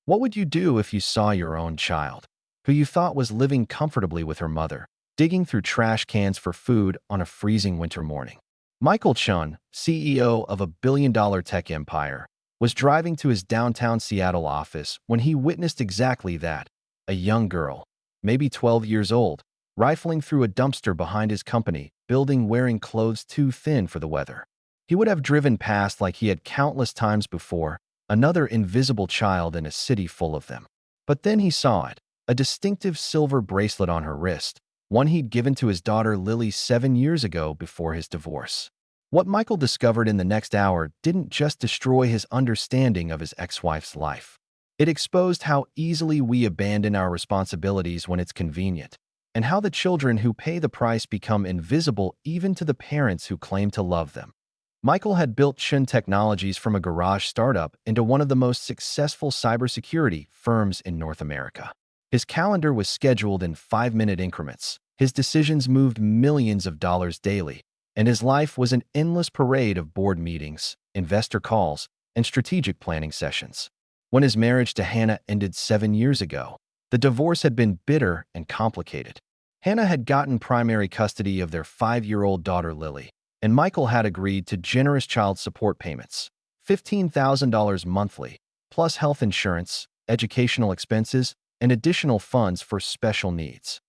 What would you do if you saw your own child, who you thought was living comfortably with her mother, digging through trash cans for food on a freezing winter morning? Michael Chen, CEO of a billion-dollar tech empire, was driving to his downtown Seattle office when he witnessed exactly that: a young girl, maybe 12 years old, rifling through a dumpster behind his company building wearing clothes too thin for the weather. He would have driven past like he had countless times before, another invisible child in a city full of them. But then he saw it, a distinctive silver bracelet on her wrist, one he'd given to his daughter Lily 7 years ago before his divorce. What Michael discovered in the next hour didn't just destroy his understanding of his ex-wife's life. It exposed how easily we abandon our responsibilities when it's convenient, and how the children who pay the price become invisible even to the parents who claim to love them. Michael had built Chen Technologies from a garage startup into one of the most successful cybersecurity firms in North America. His calendar was scheduled in 5-minute increments. His decisions moved millions of dollars daily, and his life was an endless parade of board meetings, investor calls, and strategic planning sessions. When his marriage to Hannah ended 7 years ago, the divorce had been bitter and complicated. Hannah had gotten primary custody of their 5-year-old daughter Lily, and Michael had agreed to generous child support payments, $15,000 monthly, plus health insurance, educational expenses, and additional funds for special needs.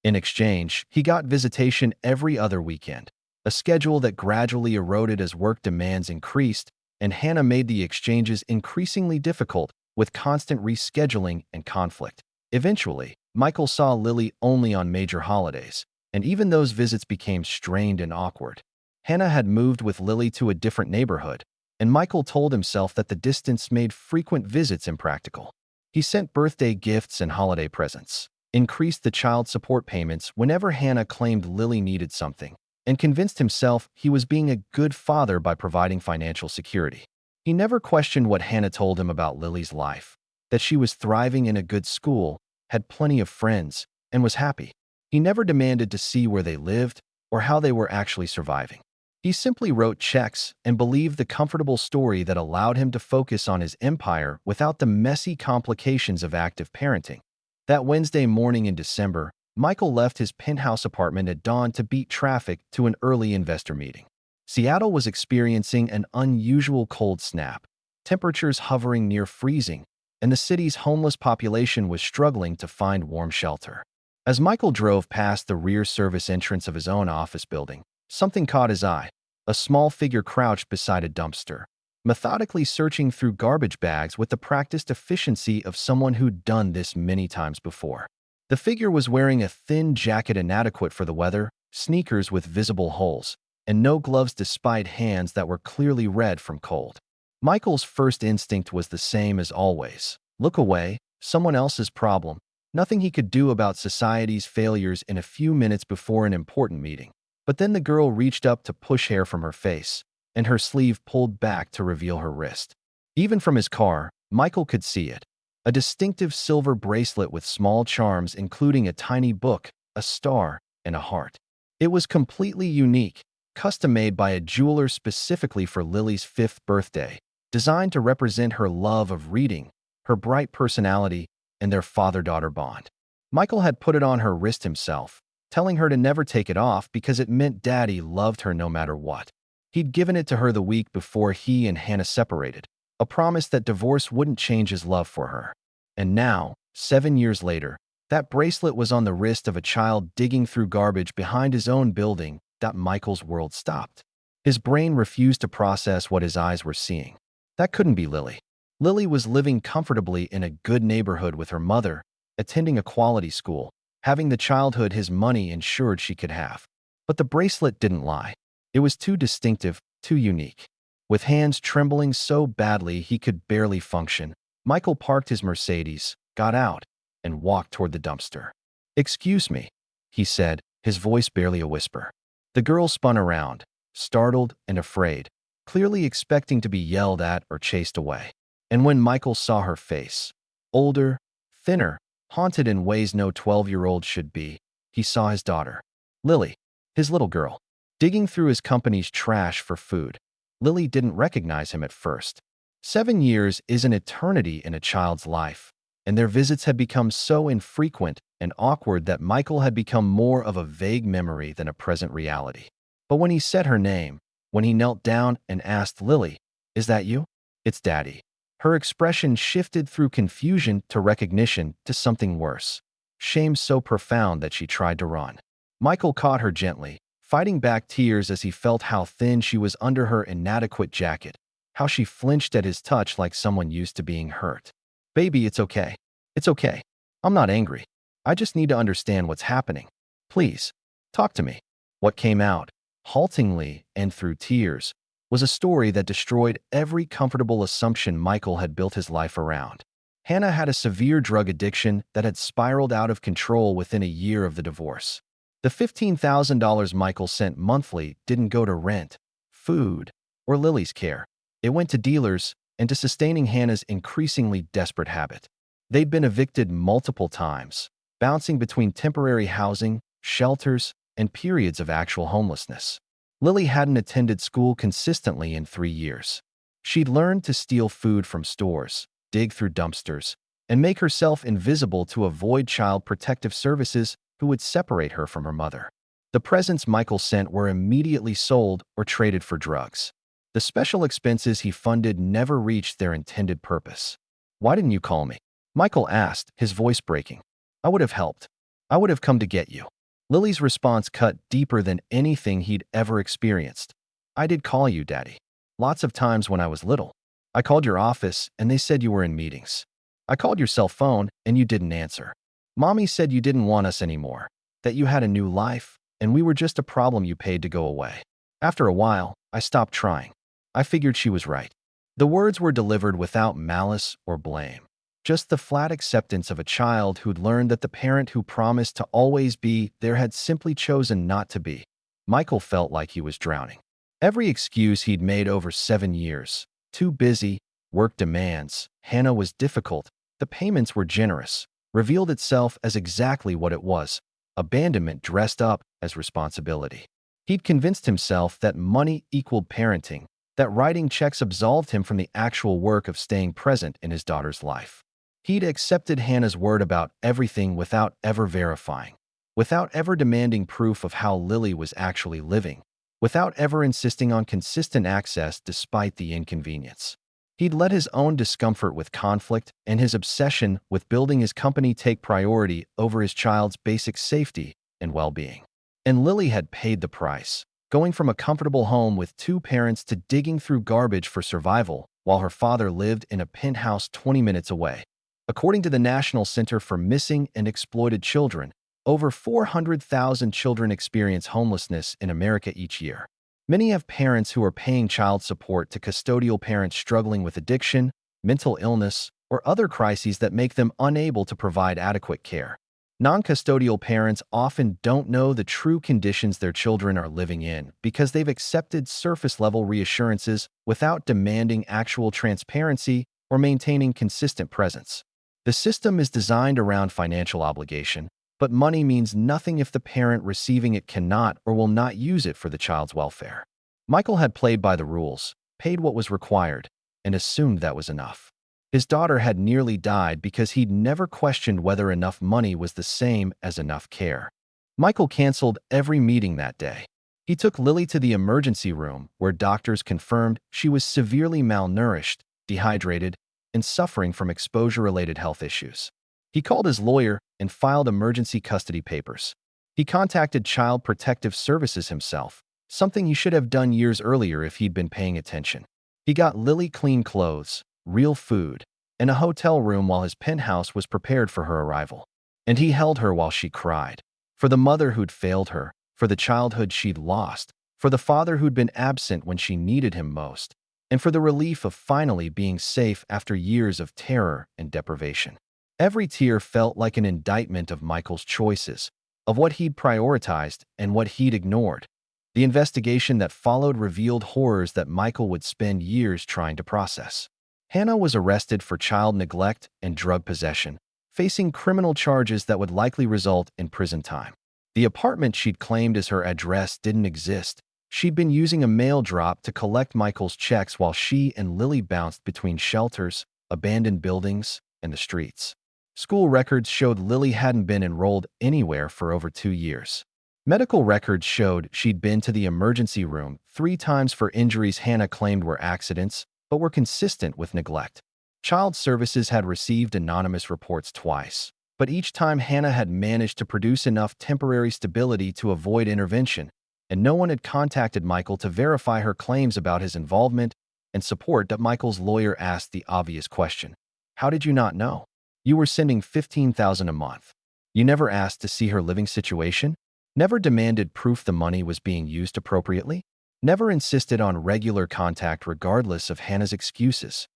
In exchange, he got visitation every other weekend, a schedule that gradually eroded as work demands increased, and Hannah made the exchanges increasingly difficult with constant rescheduling and conflict. Eventually, Michael saw Lily only on major holidays, and even those visits became strained and awkward. Hannah had moved with Lily to a different neighborhood, and Michael told himself that the distance made frequent visits impractical. He sent birthday gifts and holiday presents, increased the child support payments whenever Hannah claimed Lily needed something, and convinced himself he was being a good father by providing financial security. He never questioned what Hannah told him about Lily's life, that she was thriving in a good school, had plenty of friends, and was happy. He never demanded to see where they lived or how they were actually surviving. He simply wrote checks and believed the comfortable story that allowed him to focus on his empire without the messy complications of active parenting. That Wednesday morning in December, Michael left his penthouse apartment at dawn to beat traffic to an early investor meeting. Seattle was experiencing an unusual cold snap, temperatures hovering near freezing, and the city's homeless population was struggling to find warm shelter. As Michael drove past the rear service entrance of his own office building, something caught his eye: a small figure crouched beside a dumpster, methodically searching through garbage bags with the practiced efficiency of someone who'd done this many times before. The figure was wearing a thin jacket inadequate for the weather, sneakers with visible holes, and no gloves despite hands that were clearly red from cold. Michael's first instinct was the same as always: look away, someone else's problem, nothing he could do about society's failures in a few minutes before an important meeting. But then the girl reached up to push hair from her face, and her sleeve pulled back to reveal her wrist. Even from his car, Michael could see it: a distinctive silver bracelet with small charms including a tiny book, a star, and a heart. It was completely unique, custom-made by a jeweler specifically for Lily's 5th birthday, designed to represent her love of reading, her bright personality, and their father-daughter bond. Michael had put it on her wrist himself, telling her to never take it off because it meant Daddy loved her no matter what. He'd given it to her the week before he and Hannah separated, a promise that divorce wouldn't change his love for her. And now, 7 years later, that bracelet was on the wrist of a child digging through garbage behind his own building. Michael's world stopped. His brain refused to process what his eyes were seeing. That couldn't be Lily. Lily was living comfortably in a good neighborhood with her mother, attending a quality school, having the childhood his money ensured she could have. But the bracelet didn't lie. It was too distinctive, too unique. With hands trembling so badly he could barely function, Michael parked his Mercedes, got out, and walked toward the dumpster. "Excuse me," he said, his voice barely a whisper. The girl spun around, startled and afraid, clearly expecting to be yelled at or chased away. And when Michael saw her face, older, thinner, haunted in ways no 12-year-old should be, he saw his daughter, Lily, his little girl, digging through his company's trash for food. Lily didn't recognize him at first. 7 years is an eternity in a child's life, and their visits had become so infrequent and awkward that Michael had become more of a vague memory than a present reality. But when he said her name, when he knelt down and asked Lily, "Is that you?" "It's Daddy." Her expression shifted through confusion to recognition to something worse. Shame so profound that she tried to run. Michael caught her gently, fighting back tears as he felt how thin she was under her inadequate jacket, how she flinched at his touch like someone used to being hurt. "Baby, it's okay. It's okay. I'm not angry. I just need to understand what's happening. Please, talk to me." What came out, haltingly and through tears, was a story that destroyed every comfortable assumption Michael had built his life around. Hannah had a severe drug addiction that had spiraled out of control within a year of the divorce. The $15,000 Michael sent monthly didn't go to rent, food, or Lily's care. It went to dealers and to sustaining Hannah's increasingly desperate habit. They'd been evicted multiple times, bouncing between temporary housing, shelters, and periods of actual homelessness. Lily hadn't attended school consistently in 3 years. She'd learned to steal food from stores, dig through dumpsters, and make herself invisible to avoid child protective services who would separate her from her mother. The presents Michael sent were immediately sold or traded for drugs. The special expenses he funded never reached their intended purpose. "Why didn't you call me?" Michael asked, his voice breaking. "I would have helped. I would have come to get you." Lily's response cut deeper than anything he'd ever experienced. "I did call you, Daddy. Lots of times when I was little. I called your office and they said you were in meetings. I called your cell phone and you didn't answer. Mommy said you didn't want us anymore, that you had a new life, and we were just a problem you paid to go away. After a while, I stopped trying. I figured she was right." The words were delivered without malice or blame, just the flat acceptance of a child who'd learned that the parent who promised to always be there had simply chosen not to be. Michael felt like he was drowning. Every excuse he'd made over 7 years, too busy, work demands, Hannah was difficult, the payments were generous, revealed itself as exactly what it was: abandonment dressed up as responsibility. He'd convinced himself that money equaled parenting, that writing checks absolved him from the actual work of staying present in his daughter's life. He'd accepted Hannah's word about everything without ever verifying, without ever demanding proof of how Lily was actually living, without ever insisting on consistent access despite the inconvenience. He'd let his own discomfort with conflict and his obsession with building his company take priority over his child's basic safety and well-being. And Lily had paid the price, going from a comfortable home with two parents to digging through garbage for survival while her father lived in a penthouse 20 minutes away. According to the National Center for Missing and Exploited Children, over 400,000 children experience homelessness in America each year. Many have parents who are paying child support to custodial parents struggling with addiction, mental illness, or other crises that make them unable to provide adequate care. Non-custodial parents often don't know the true conditions their children are living in because they've accepted surface-level reassurances without demanding actual transparency or maintaining consistent presence. The system is designed around financial obligation, but money means nothing if the parent receiving it cannot or will not use it for the child's welfare. Michael had played by the rules, paid what was required, and assumed that was enough. His daughter had nearly died because he'd never questioned whether enough money was the same as enough care. Michael canceled every meeting that day. He took Lily to the emergency room where doctors confirmed she was severely malnourished, dehydrated, and suffering from exposure-related health issues. He called his lawyer and filed emergency custody papers. He contacted Child Protective Services himself, something he should have done years earlier if he'd been paying attention. He got Lily clean clothes, real food, and a hotel room while his penthouse was prepared for her arrival. And he held her while she cried. For the mother who'd failed her, for the childhood she'd lost, for the father who'd been absent when she needed him most, and for the relief of finally being safe after years of terror and deprivation. Every tear felt like an indictment of Michael's choices, of what he'd prioritized and what he'd ignored. The investigation that followed revealed horrors that Michael would spend years trying to process. Hannah was arrested for child neglect and drug possession, facing criminal charges that would likely result in prison time. The apartment she'd claimed as her address didn't exist. She'd been using a mail drop to collect Michael's checks while she and Lily bounced between shelters, abandoned buildings, and the streets. School records showed Lily hadn't been enrolled anywhere for over 2 years. Medical records showed she'd been to the emergency room 3 times for injuries Hannah claimed were accidents, but were consistent with neglect. Child Services had received anonymous reports twice, but each time Hannah had managed to produce enough temporary stability to avoid intervention, and no one had contacted Michael to verify her claims about his involvement and support. That Michael's lawyer asked the obvious question. How did you not know? You were sending $15,000 a month. You never asked to see her living situation? Never demanded proof the money was being used appropriately? Never insisted on regular contact regardless of Hannah's excuses?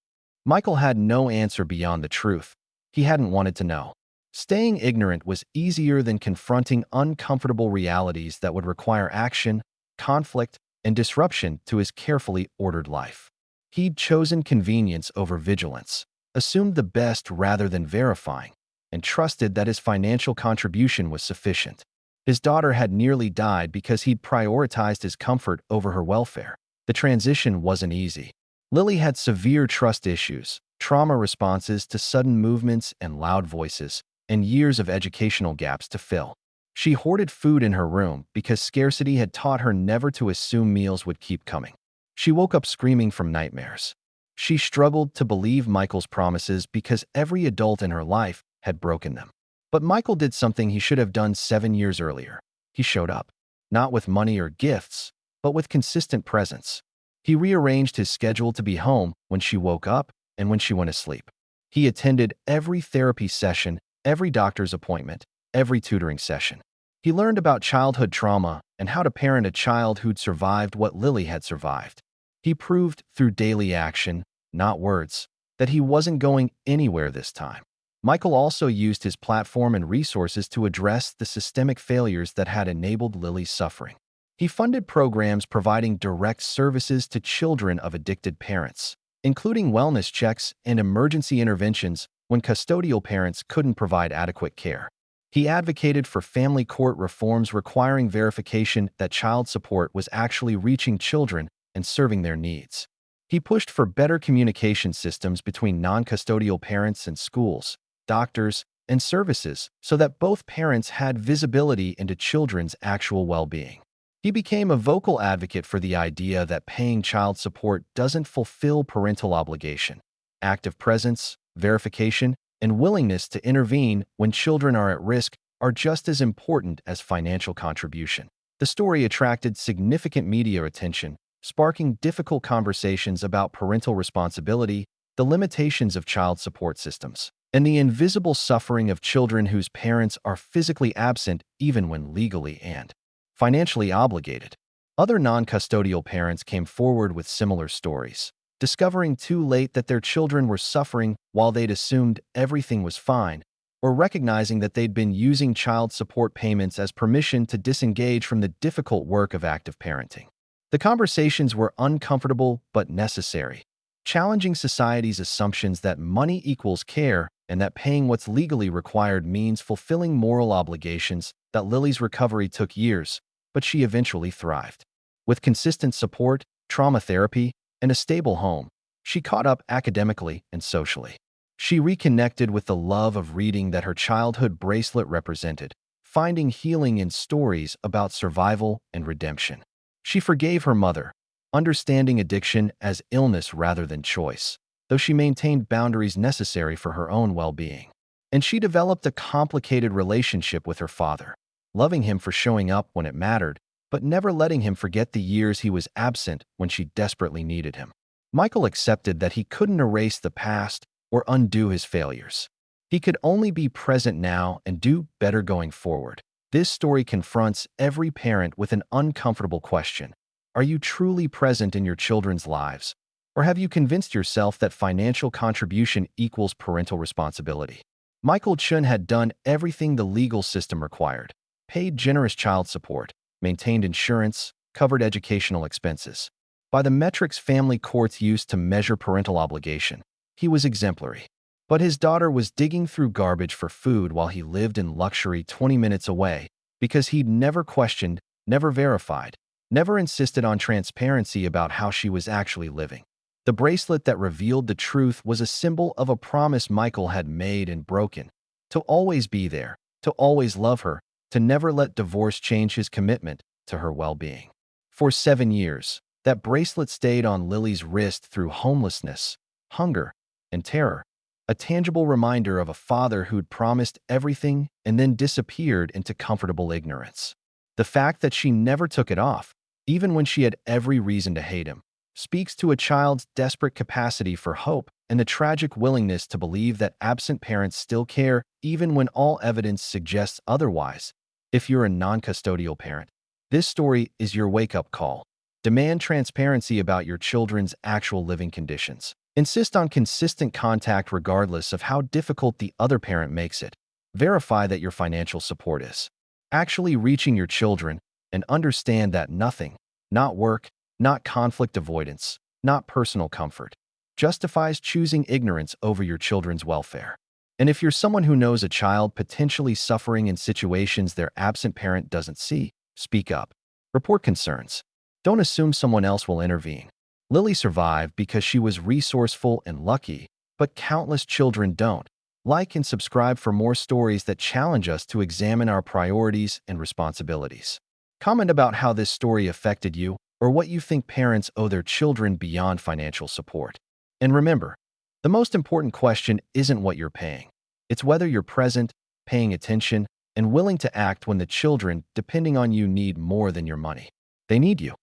Michael had no answer beyond the truth. He hadn't wanted to know. Staying ignorant was easier than confronting uncomfortable realities that would require action, conflict, and disruption to his carefully ordered life. He'd chosen convenience over vigilance, assumed the best rather than verifying, and trusted that his financial contribution was sufficient. His daughter had nearly died because he'd prioritized his comfort over her welfare. The transition wasn't easy. Lily had severe trust issues, trauma responses to sudden movements and loud voices, and years of educational gaps to fill. She hoarded food in her room because scarcity had taught her never to assume meals would keep coming. She woke up screaming from nightmares. She struggled to believe Michael's promises because every adult in her life had broken them. But Michael did something he should have done 7 years earlier. He showed up, not with money or gifts, but with consistent presence. He rearranged his schedule to be home when she woke up and when she went to sleep. He attended every therapy session, every doctor's appointment, every tutoring session. He learned about childhood trauma and how to parent a child who'd survived what Lily had survived. He proved through daily action, not words, that he wasn't going anywhere this time. Michael also used his platform and resources to address the systemic failures that had enabled Lily's suffering. He funded programs providing direct services to children of addicted parents, including wellness checks and emergency interventions when custodial parents couldn't provide adequate care. He advocated for family court reforms requiring verification that child support was actually reaching children and serving their needs. He pushed for better communication systems between non-custodial parents and schools, doctors, and services so that both parents had visibility into children's actual well-being. He became a vocal advocate for the idea that paying child support doesn't fulfill parental obligation. Active presence, verification, and willingness to intervene when children are at risk are just as important as financial contribution. The story attracted significant media attention, sparking difficult conversations about parental responsibility, the limitations of child support systems, and the invisible suffering of children whose parents are physically absent even when legally and financially obligated. Other non-custodial parents came forward with similar stories, discovering too late that their children were suffering while they'd assumed everything was fine, or recognizing that they'd been using child support payments as permission to disengage from the difficult work of active parenting. The conversations were uncomfortable but necessary, challenging society's assumptions that money equals care and that paying what's legally required means fulfilling moral obligations. That Lily's recovery took years, but she eventually thrived. With consistent support, trauma therapy, and a stable home, she caught up academically and socially. She reconnected with the love of reading that her childhood bracelet represented, finding healing in stories about survival and redemption. She forgave her mother, understanding addiction as illness rather than choice, though she maintained boundaries necessary for her own well-being. And she developed a complicated relationship with her father, loving him for showing up when it mattered, but never letting him forget the years he was absent when she desperately needed him. Michael accepted that he couldn't erase the past or undo his failures. He could only be present now and do better going forward. This story confronts every parent with an uncomfortable question. Are you truly present in your children's lives? Or have you convinced yourself that financial contribution equals parental responsibility? Michael Chen had done everything the legal system required, paid generous child support, maintained insurance, covered educational expenses. By the metrics family courts used to measure parental obligation, he was exemplary. But his daughter was digging through garbage for food while he lived in luxury 20 minutes away because he'd never questioned, never verified, never insisted on transparency about how she was actually living. The bracelet that revealed the truth was a symbol of a promise Michael had made and broken, to always be there, to always love her, to never let divorce change his commitment to her well-being. For 7 years, that bracelet stayed on Lily's wrist through homelessness, hunger, and terror, a tangible reminder of a father who'd promised everything and then disappeared into comfortable ignorance. The fact that she never took it off, even when she had every reason to hate him, speaks to a child's desperate capacity for hope and the tragic willingness to believe that absent parents still care even when all evidence suggests otherwise. If you're a non-custodial parent, this story is your wake-up call. Demand transparency about your children's actual living conditions. Insist on consistent contact regardless of how difficult the other parent makes it. Verify that your financial support is actually reaching your children, and understand that nothing, not work, not conflict avoidance, not personal comfort, justifies choosing ignorance over your children's welfare. And if you're someone who knows a child potentially suffering in situations their absent parent doesn't see, speak up. Report concerns. Don't assume someone else will intervene. Lily survived because she was resourceful and lucky, but countless children don't. Like and subscribe for more stories that challenge us to examine our priorities and responsibilities. Comment about how this story affected you or what you think parents owe their children beyond financial support. And remember, the most important question isn't what you're paying. It's whether you're present, paying attention, and willing to act when the children, depending on you, need more than your money. They need you.